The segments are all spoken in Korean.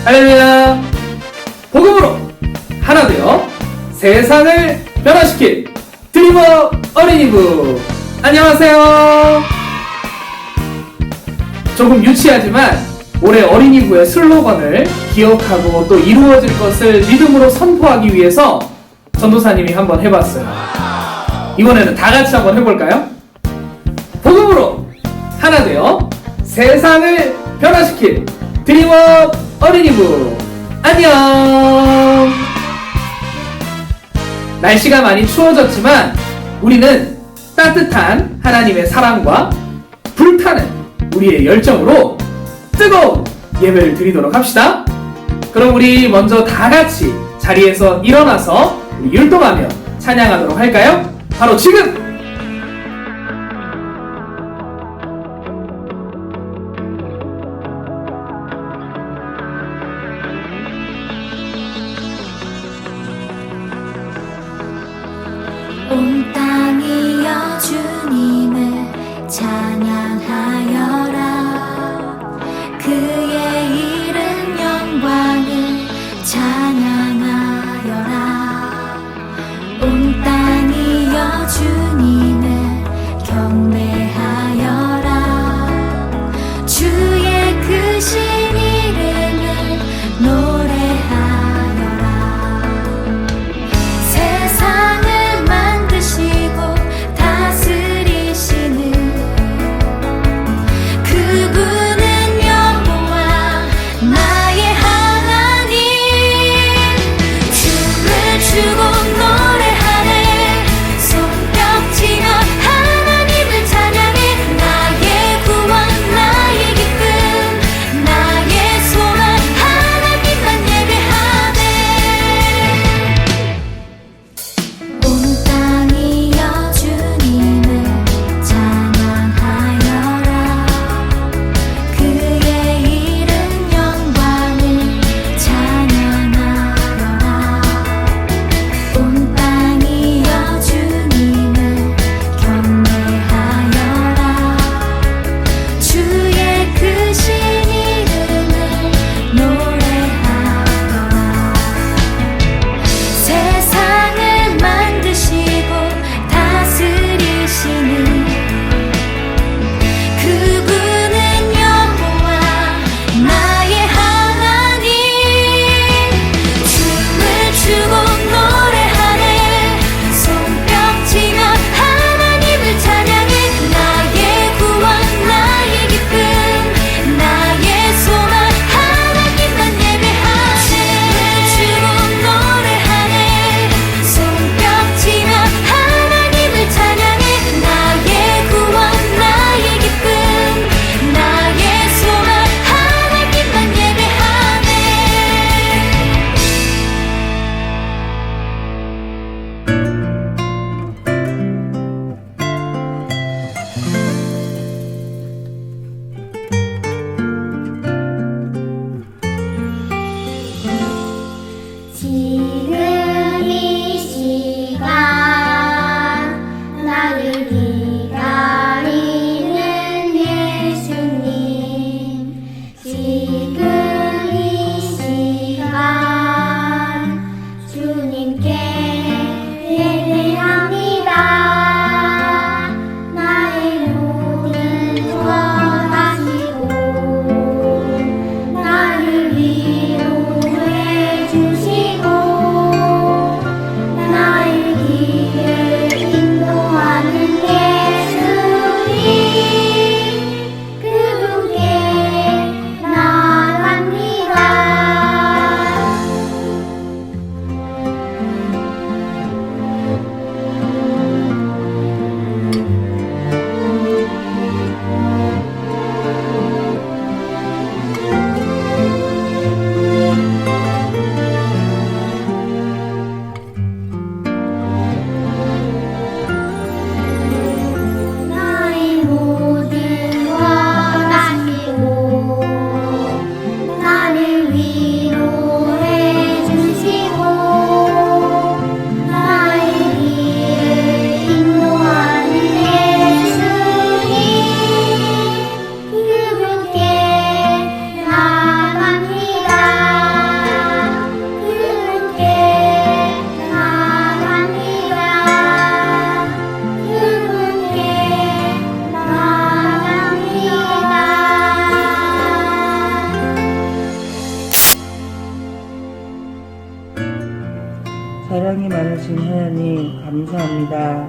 할렐루야. 복음으로 하나 되어 세상을 변화시킬 드리머 어린이부. 안녕하세요. 조금 유치하지만 올해 어린이부의 슬로건을 기억하고 또 이루어질 것을 믿음으로 선포하기 위해서 전도사님이 한번 해봤어요. 이번에는 다 같이 한번 해볼까요? 복음으로 하나 되어 세상을 변화시킬 드리머 어린이부. 안녕. 날씨가 많이 추워졌지만 우리는 따뜻한 하나님의 사랑과 불타는 우리의 열정으로 뜨거운 예배를 드리도록 합시다. 그럼 우리 먼저 다 같이 자리에서 일어나서 율동하며 찬양하도록 할까요? 바로 지금! 온 땅이여 주님을 찬양하여라. 그의 이름 영광을 찬양하여라. 온 땅이여 주님을 경배하여라. 주의 크신 이름을 노래하여라. 세상을 만드시고 다스리시는 그분은 여호와 나의 하나님. 춤을 추고 노래하네. 손뼉 감사합니다.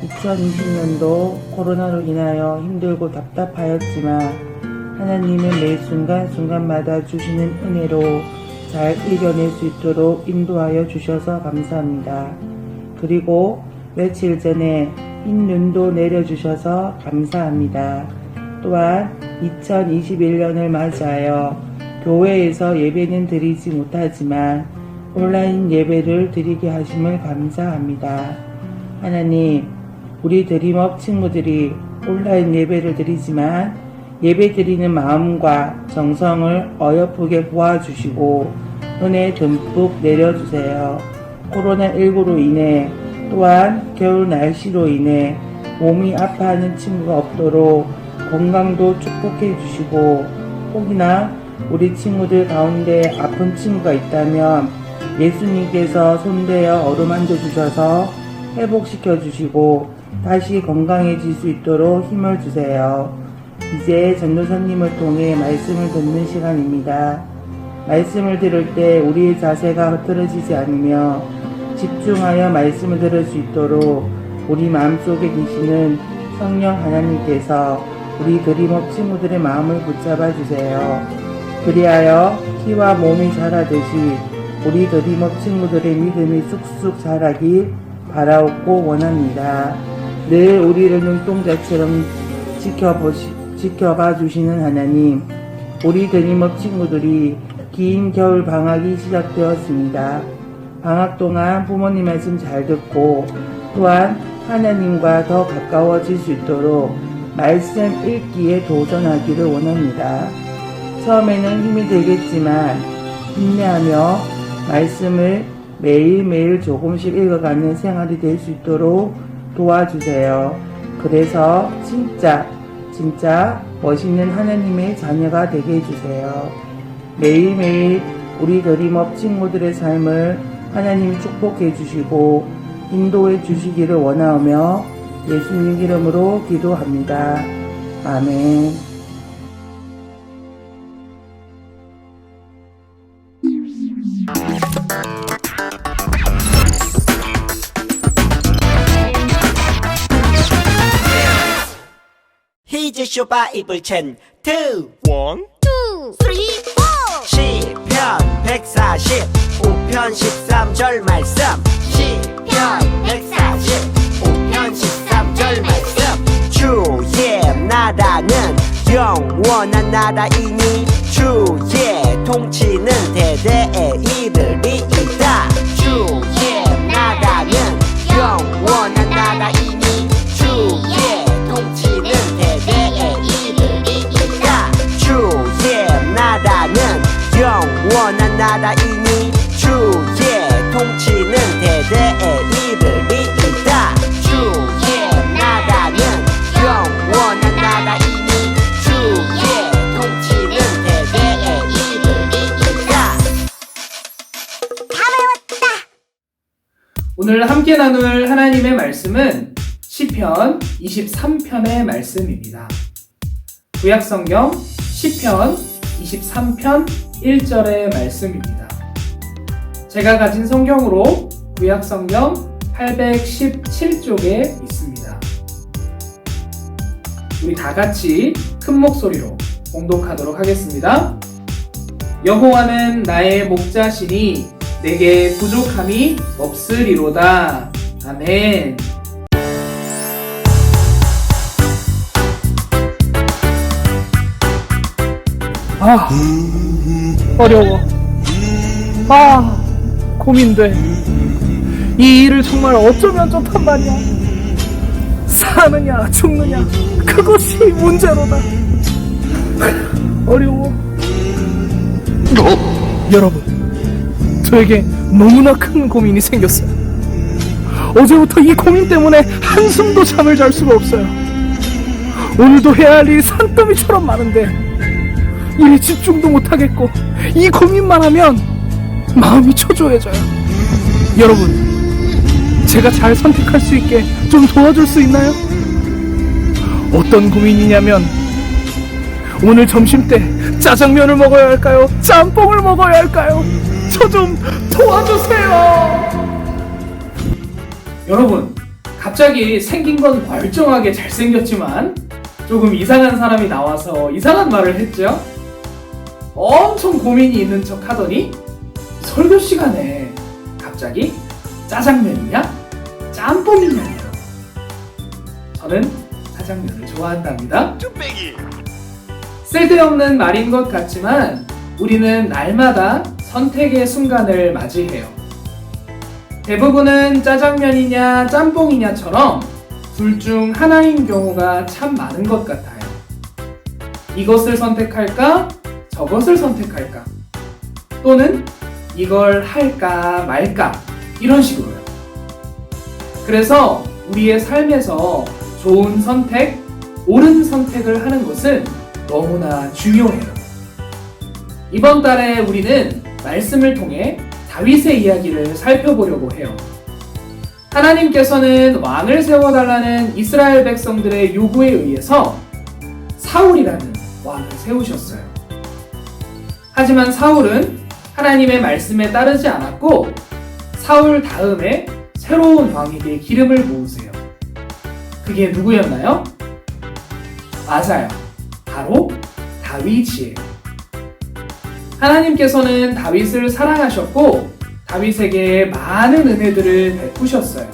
2020년도 코로나로 인하여 힘들고 답답하였지만 하나님은 매 순간순간마다 주시는 은혜로 잘 이겨낼 수 있도록 인도하여 주셔서 감사합니다. 그리고 며칠 전에 흰 눈도 내려주셔서 감사합니다. 또한 2021년을 맞이하여 교회에서 예배는 드리지 못하지만 온라인 예배를 드리게 하심을 감사합니다. 하나님, 우리 드림업 친구들이 온라인 예배를 드리지만 예배 드리는 마음과 정성을 어여쁘게 보아주시고 은혜 듬뿍 내려주세요. 코로나19로 인해 또한 겨울 날씨로 인해 몸이 아파하는 친구가 없도록 건강도 축복해 주시고 혹이나 우리 친구들 가운데 아픈 친구가 있다면 예수님께서 손대어 어루만져 주셔서 회복시켜 주시고 다시 건강해질 수 있도록 힘을 주세요. 이제 전도사님을 통해 말씀을 듣는 시간입니다. 말씀을 들을 때 우리의 자세가 흐트러지지 않으며 집중하여 말씀을 들을 수 있도록 우리 마음속에 계시는 성령 하나님께서 우리 드림업 친구들의 마음을 붙잡아 주세요. 그리하여 키와 몸이 자라듯이 우리 드림업 친구들의 믿음이 쑥쑥 자라길 바라옵고 원합니다. 늘 우리를 눈동자처럼 지켜봐 주시는 하나님, 우리 드림업 친구들이 긴 겨울 방학이 시작되었습니다. 방학 동안 부모님 말씀 잘 듣고 또한 하나님과 더 가까워질 수 있도록 말씀 읽기에 도전하기를 원합니다. 처음에는 힘이 들겠지만 인내하며 말씀을 매일매일 조금씩 읽어가는 생활이 될 수 있도록 도와주세요. 그래서 진짜 멋있는 하나님의 자녀가 되게 해주세요. 매일매일 우리 드림업 친구들의 삶을 하나님 축복해 주시고 인도해 주시기를 원하오며 예수님 이름으로 기도합니다. 아멘. 히즈 쇼바 이불 첸 2 1 2, 3, 4 시편 140 5편 13절 말씀 시편 140 5편 13절 말씀 주의 나라는 영원한 나라이니 주의 통치는 대대에 이르리이다. 주의 나라는 영원한 나라이니 주의 통치는 대대에 이르리이다. 주의 나라는 영원한 나라이니 주의 통치는 대대에 이르리이다. 주의 나라는 영원한 나라이니 주의 통치는 대대에 이르리이다. 오늘 함께 나눌 하나님의 말씀은 시편 23편의 말씀입니다. 구약성경 시편 23편 1절의 말씀입니다. 제가 가진 성경으로 구약성경 817쪽에 있습니다. 우리 다 같이 큰 목소리로 봉독하도록 하겠습니다. 여호와는 나의 목자시니 내게 부족함이 없으리로다. 아멘. 어려워. 고민돼. 이 일을 정말 어쩌면 좋단 말이야. 사느냐 죽느냐 그것이 문제로다. 어려워. 여러분, 저에게 너무나 큰 고민이 생겼어요. 어제부터 이 고민 때문에 한숨도 잠을 잘 수가 없어요. 오늘도 해야 할 일이 산더미처럼 많은데 일에 집중도 못하겠고 이 고민만 하면 마음이 초조해져요. 여러분, 제가 잘 선택할 수 있게 좀 도와줄 수 있나요? 어떤 고민이냐면 오늘 점심때 짜장면을 먹어야 할까요? 짬뽕을 먹어야 할까요? 저 좀 도와주세요. 여러분, 갑자기 생긴 건 멀쩡하게 잘생겼지만 조금 이상한 사람이 나와서 이상한 말을 했죠. 엄청 고민이 있는 척 하더니 설교 시간에 갑자기 짜장면이냐? 짬뽕이냐요. 저는 짜장면을 좋아한답니다. 쓸데없는 말인 것 같지만 우리는 날마다 선택의 순간을 맞이해요. 대부분은 짜장면이냐 짬뽕이냐처럼 둘 중 하나인 경우가 참 많은 것 같아요. 이것을 선택할까? 저것을 선택할까? 또는 이걸 할까 말까? 이런 식으로요. 그래서 우리의 삶에서 좋은 선택, 옳은 선택을 하는 것은 너무나 중요해요. 이번 달에 우리는 말씀을 통해 다윗의 이야기를 살펴보려고 해요. 하나님께서는 왕을 세워달라는 이스라엘 백성들의 요구에 의해서 사울이라는 왕을 세우셨어요. 하지만 사울은 하나님의 말씀에 따르지 않았고 사울 다음에 새로운 왕에게 기름을 부으세요. 그게 누구였나요? 맞아요. 바로 다윗이에요. 하나님께서는 다윗을 사랑하셨고 다윗에게 많은 은혜들을 베푸셨어요.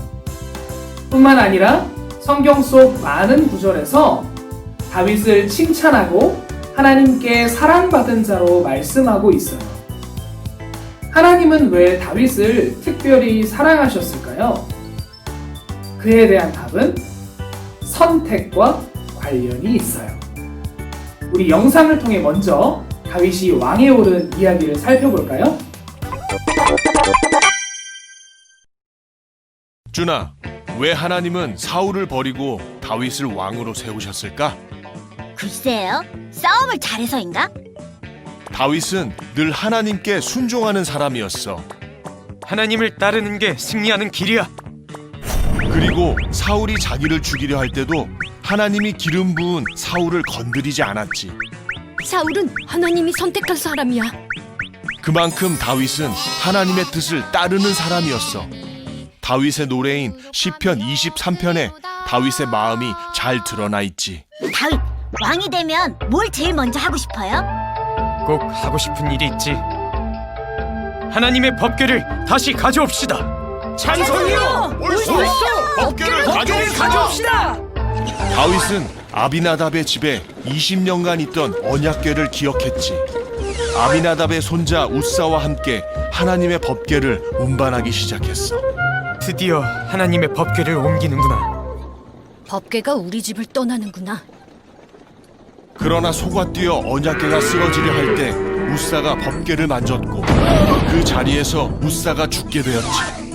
뿐만 아니라 성경 속 많은 구절에서 다윗을 칭찬하고 하나님께 사랑받은 자로 말씀하고 있어요. 하나님은 왜 다윗을 특별히 사랑하셨을까요? 그에 대한 답은 선택과 관련이 있어요. 우리 영상을 통해 먼저 다윗이 왕에 오른 이야기를 살펴볼까요? 준아, 왜 하나님은 사울을 버리고 다윗을 왕으로 세우셨을까? 글쎄요. 싸움을 잘해서인가? 다윗은 늘 하나님께 순종하는 사람이었어. 하나님을 따르는 게 승리하는 길이야. 그리고 사울이 자기를 죽이려 할 때도 하나님이 기름 부은 사울을 건드리지 않았지. 사울은 하나님이 선택한 사람이야. 그만큼 다윗은 하나님의 뜻을 따르는 사람이었어. 다윗의 노래인 시편 23편에 다윗의 마음이 잘 드러나 있지. 다윗, 왕이 되면 뭘 제일 먼저 하고 싶어요? 꼭 하고 싶은 일이 있지. 하나님의 법궤를 다시 가져옵시다. 찬송이요! 옳소! 법궤를 가져옵시다! 다윗은 아비나답의 집에 20년간 있던 언약궤를 기억했지. 아비나답의 손자 우사와 함께 하나님의 법궤를 운반하기 시작했어. 드디어 하나님의 법궤를 옮기는구나. 법궤가 우리 집을 떠나는구나. 그러나 소가 뛰어 언약궤가 쓰러지려 할 때 우사가 법궤를 만졌고 그 자리에서 우사가 죽게 되었지.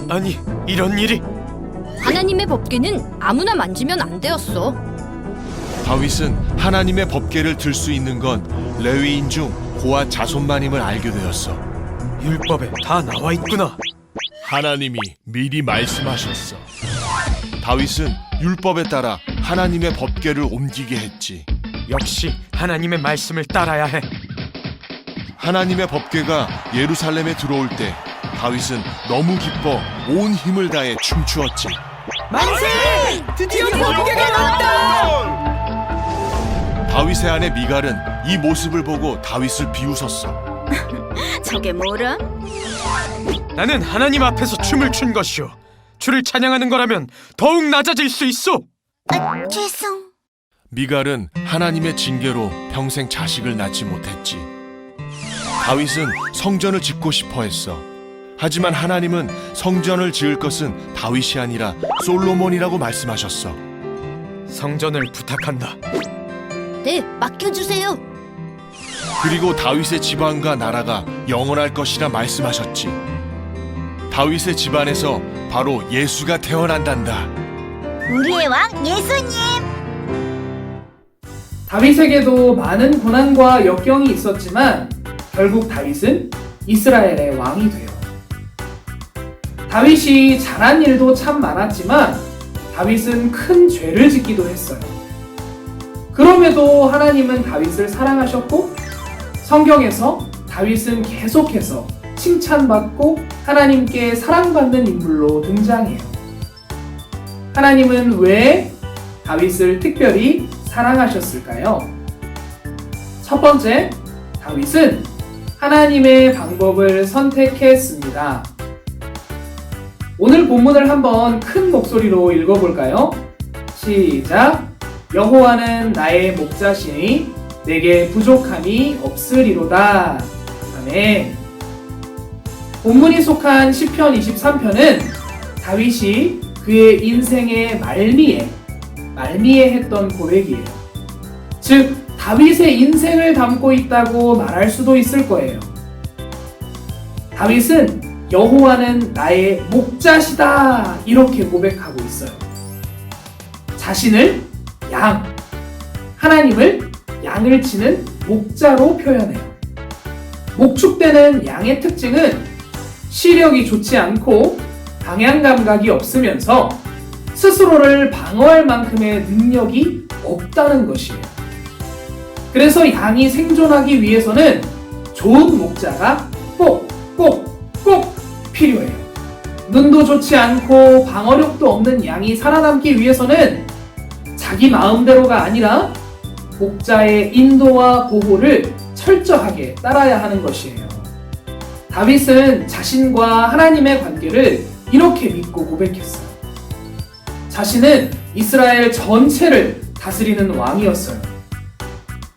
아니, 이런 일이. 하나님의 법궤는 아무나 만지면 안 되었어. 다윗은 하나님의 법궤를 들 수 있는 건 레위인 중 고아 자손만임을 알게 되었어. 율법에 다 나와 있구나. 하나님이 미리 말씀하셨어. 다윗은 율법에 따라 하나님의 법궤를 옮기게 했지. 역시 하나님의 말씀을 따라야 해. 하나님의 법궤가 예루살렘에 들어올 때 다윗은 너무 기뻐 온 힘을 다해 춤추었지. 만세! 드디어 법궤가 왔다! 다윗의 아내 미갈은 이 모습을 보고 다윗을 비웃었어. 저게 뭐라? 나는 하나님 앞에서 춤을 춘 것이오. 주를 찬양하는 거라면 더욱 낮아질 수 있어. 죄송. 미갈은 하나님의 징계로 평생 자식을 낳지 못했지. 다윗은 성전을 짓고 싶어 했어. 하지만 하나님은 성전을 지을 것은 다윗이 아니라 솔로몬이라고 말씀하셨어. 성전을 부탁한다. 네, 맡겨주세요. 그리고 다윗의 집안과 나라가 영원할 것이라 말씀하셨지. 다윗의 집안에서 바로 예수가 태어난단다. 우리의 왕 예수님. 다윗에게도 많은 고난과 역경이 있었지만 결국 다윗은 이스라엘의 왕이 돼요. 다윗이 잘한 일도 참 많았지만 다윗은 큰 죄를 짓기도 했어요. 그럼에도 하나님은 다윗을 사랑하셨고 성경에서 다윗은 계속해서 칭찬받고 하나님께 사랑받는 인물로 등장해요. 하나님은 왜 다윗을 특별히 사랑하셨을까요? 첫 번째, 다윗은 하나님의 방법을 선택했습니다. 오늘 본문을 한번 큰 목소리로 읽어볼까요? 시작! 여호와는 나의 목자시니 내게 부족함이 없으리로다. 아멘. 본문이 속한 시편 23편은 다윗이 그의 인생의 말미에 했던 고백이에요. 즉, 다윗의 인생을 담고 있다고 말할 수도 있을 거예요. 다윗은 여호와는 나의 목자시다 이렇게 고백하고 있어요. 자신을 하나님을 양을 치는 목자로 표현해요. 목축되는 양의 특징은 시력이 좋지 않고 방향 감각이 없으면서 스스로를 방어할 만큼의 능력이 없다는 것이에요. 그래서 양이 생존하기 위해서는 좋은 목자가 꼭 필요해요. 눈도 좋지 않고 방어력도 없는 양이 살아남기 위해서는 자기 마음대로가 아니라 목자의 인도와 보호를 철저하게 따라야 하는 것이에요. 다윗은 자신과 하나님의 관계를 이렇게 믿고 고백했어요. 자신은 이스라엘 전체를 다스리는 왕이었어요.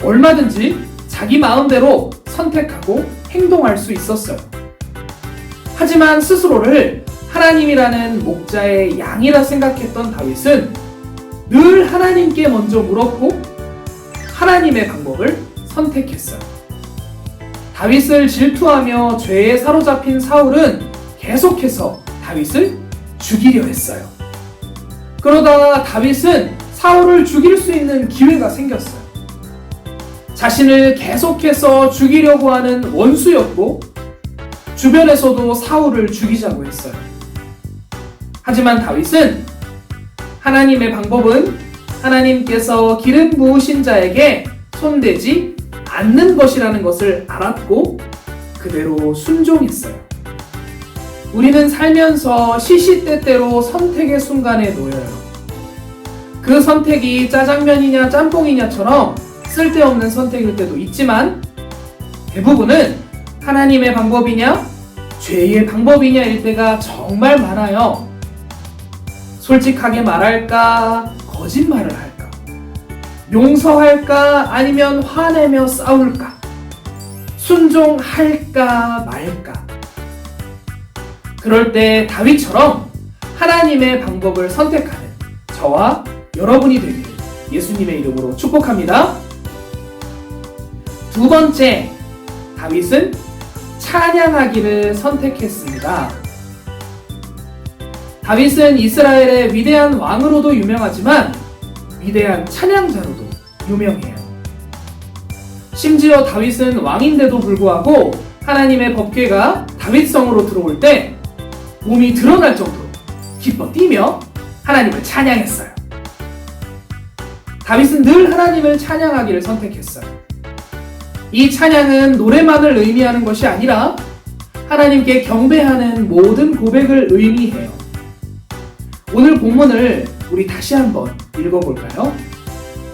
얼마든지 자기 마음대로 선택하고 행동할 수 있었어요. 하지만 스스로를 하나님이라는 목자의 양이라 생각했던 다윗은 늘 하나님께 먼저 물었고 하나님의 방법을 선택했어요. 다윗을 질투하며 죄에 사로잡힌 사울은 계속해서 다윗을 죽이려 했어요. 그러다가 다윗은 사울을 죽일 수 있는 기회가 생겼어요. 자신을 계속해서 죽이려고 하는 원수였고 주변에서도 사울을 죽이자고 했어요. 하지만 다윗은 하나님의 방법은 하나님께서 기름 부으신 자에게 손대지 않는 것이라는 것을 알았고 그대로 순종했어요. 우리는 살면서 시시때때로 선택의 순간에 놓여요. 그 선택이 짜장면이냐 짬뽕이냐처럼 쓸데없는 선택일 때도 있지만 대부분은 하나님의 방법이냐 죄의 방법이냐일 때가 정말 많아요. 솔직하게 말할까 거짓말을 할까 용서할까 아니면 화내며 싸울까 순종할까 말까. 그럴 때 다윗처럼 하나님의 방법을 선택하는 저와 여러분이 되기를 예수님의 이름으로 축복합니다. 두 번째, 다윗은 찬양하기를 선택했습니다. 다윗은 이스라엘의 위대한 왕으로도 유명하지만 위대한 찬양자로도 유명해요. 심지어 다윗은 왕인데도 불구하고 하나님의 법궤가 다윗성으로 들어올 때 몸이 드러날 정도로 기뻐 뛰며 하나님을 찬양했어요. 다윗은 늘 하나님을 찬양하기를 선택했어요. 이 찬양은 노래만을 의미하는 것이 아니라 하나님께 경배하는 모든 고백을 의미해요. 오늘 본문을 우리 다시 한번 읽어볼까요?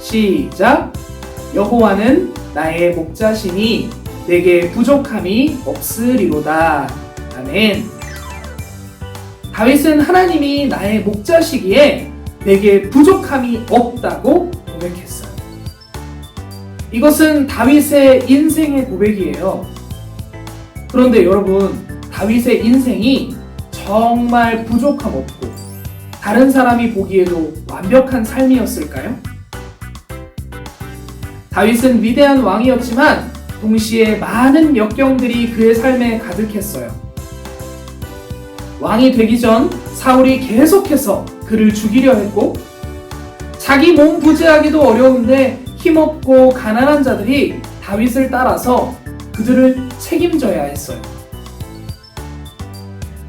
시작! 여호와는 나의 목자시니 내게 부족함이 없으리로다. 아멘. 다윗은 하나님이 나의 목자시기에 내게 부족함이 없다고 고백했어요. 이것은 다윗의 인생의 고백이에요. 그런데 여러분, 다윗의 인생이 정말 부족함 없고 다른 사람이 보기에도 완벽한 삶이었을까요? 다윗은 위대한 왕이었지만 동시에 많은 역경들이 그의 삶에 가득했어요. 왕이 되기 전 사울이 계속해서 그를 죽이려 했고 자기 몸 부지하기도 어려운데 힘없고 가난한 자들이 다윗을 따라서 그들을 책임져야 했어요.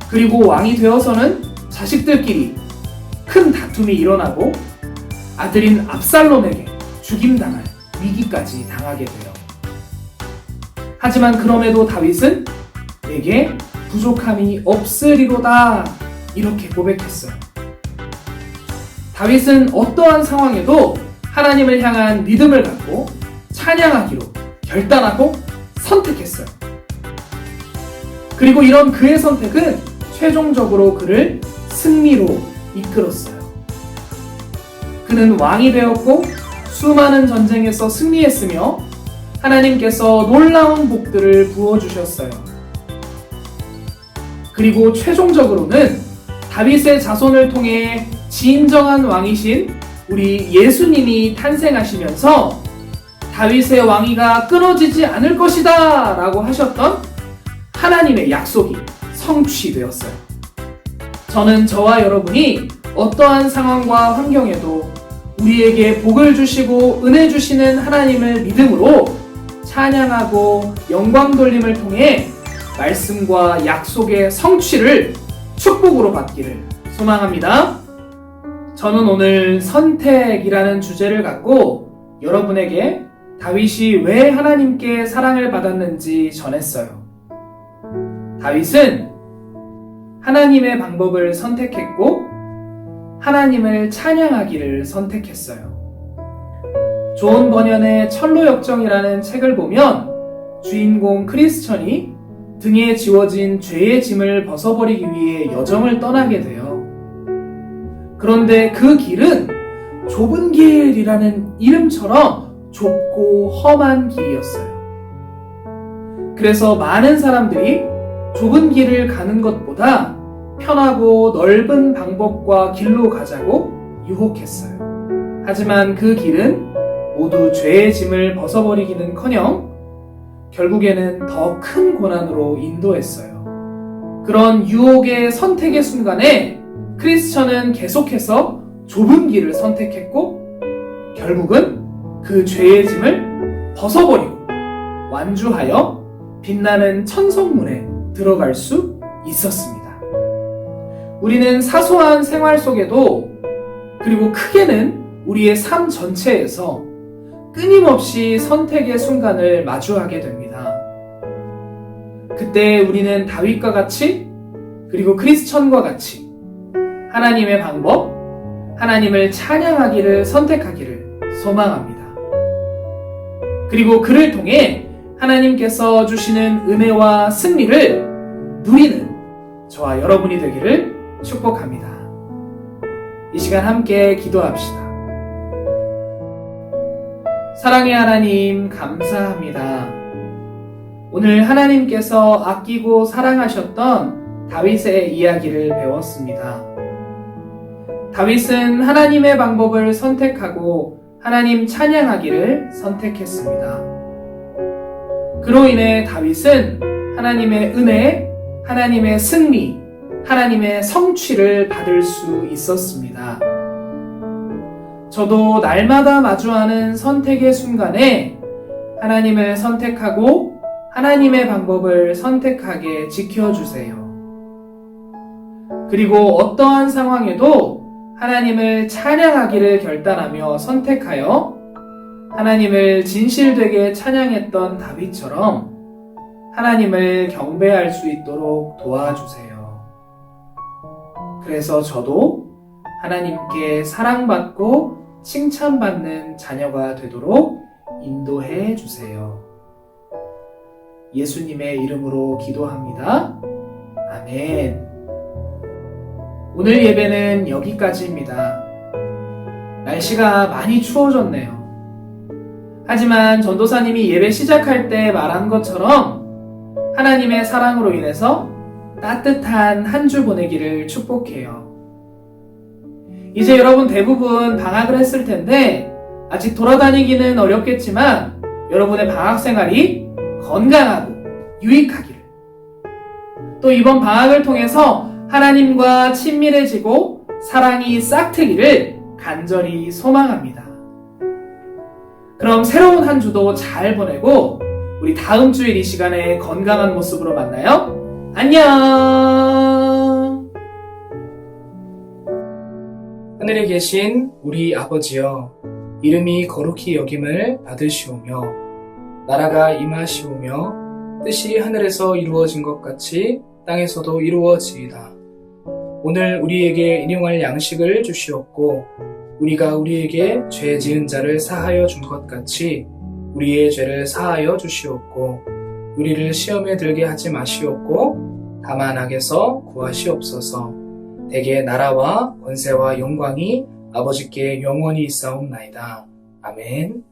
그리고 왕이 되어서는 자식들끼리 큰 다툼이 일어나고 아들인 압살롬에게 죽임당할 위기까지 당하게 돼요. 하지만 그럼에도 다윗은 내게 부족함이 없으리로다 이렇게 고백했어요. 다윗은 어떠한 상황에도 하나님을 향한 믿음을 갖고 찬양하기로 결단하고 선택했어요. 그리고 이런 그의 선택은 최종적으로 그를 승리로 이끌었어요. 그는 왕이 되었고 수많은 전쟁에서 승리했으며 하나님께서 놀라운 복들을 부어주셨어요. 그리고 최종적으로는 다윗의 자손을 통해 진정한 왕이신 우리 예수님이 탄생하시면서 다윗의 왕위가 끊어지지 않을 것이다 라고 하셨던 하나님의 약속이 성취되었어요. 저는 저와 여러분이 어떠한 상황과 환경에도 우리에게 복을 주시고 은혜 주시는 하나님을 믿음으로 찬양하고 영광 돌림을 통해 말씀과 약속의 성취를 축복으로 받기를 소망합니다. 저는 오늘 선택이라는 주제를 갖고 여러분에게 다윗이 왜 하나님께 사랑을 받았는지 전했어요. 다윗은 하나님의 방법을 선택했고 하나님을 찬양하기를 선택했어요. 존 버년의 철로역정이라는 책을 보면 주인공 크리스천이 등에 지워진 죄의 짐을 벗어버리기 위해 여정을 떠나게 돼요. 그런데 그 길은 좁은 길이라는 이름처럼 좁고 험한 길이었어요. 그래서 많은 사람들이 좁은 길을 가는 것보다 편하고 넓은 방법과 길로 가자고 유혹했어요. 하지만 그 길은 모두 죄의 짐을 벗어버리기는커녕 결국에는 더 큰 고난으로 인도했어요. 그런 유혹의 선택의 순간에 크리스천은 계속해서 좁은 길을 선택했고 결국은 그 죄의 짐을 벗어버리고 완주하여 빛나는 천성문에 들어갈 수 있었습니다. 우리는 사소한 생활 속에도 그리고 크게는 우리의 삶 전체에서 끊임없이 선택의 순간을 마주하게 됩니다. 그때 우리는 다윗과 같이 그리고 크리스천과 같이 하나님의 방법, 하나님을 찬양하기를 선택하기를 소망합니다. 그리고 그를 통해 하나님께서 주시는 은혜와 승리를 누리는 저와 여러분이 되기를 축복합니다. 이 시간 함께 기도합시다. 사랑의 하나님, 감사합니다. 오늘 하나님께서 아끼고 사랑하셨던 다윗의 이야기를 배웠습니다. 다윗은 하나님의 방법을 선택하고 하나님 찬양하기를 선택했습니다. 그로 인해 다윗은 하나님의 은혜, 하나님의 승리, 하나님의 성취를 받을 수 있었습니다. 저도 날마다 마주하는 선택의 순간에 하나님을 선택하고 하나님의 방법을 선택하게 지켜주세요. 그리고 어떠한 상황에도 하나님을 찬양하기를 결단하며 선택하여 하나님을 진실되게 찬양했던 다윗처럼 하나님을 경배할 수 있도록 도와주세요. 그래서 저도 하나님께 사랑받고 칭찬받는 자녀가 되도록 인도해 주세요. 예수님의 이름으로 기도합니다. 아멘. 오늘 예배는 여기까지입니다. 날씨가 많이 추워졌네요. 하지만 전도사님이 예배 시작할 때 말한 것처럼 하나님의 사랑으로 인해서 따뜻한 한 주 보내기를 축복해요. 이제 여러분 대부분 방학을 했을 텐데 아직 돌아다니기는 어렵겠지만 여러분의 방학 생활이 건강하고 유익하기를, 또 이번 방학을 통해서 하나님과 친밀해지고 사랑이 싹트기를 간절히 소망합니다. 그럼 새로운 한 주도 잘 보내고 우리 다음 주일 이 시간에 건강한 모습으로 만나요. 안녕! 하늘에 계신 우리 아버지여, 이름이 거룩히 여김을 받으시오며 나라가 임하시오며 뜻이 하늘에서 이루어진 것 같이 땅에서도 이루어지이다. 오늘 우리에게 일용할 양식을 주시옵고 우리가 우리에게 죄 지은 자를 사하여 준 것 같이 우리의 죄를 사하여 주시옵고 우리를 시험에 들게 하지 마시옵고 다만 악에서 구하시옵소서. 대개 나라와 권세와 영광이 아버지께 영원히 있사옵나이다. 아멘.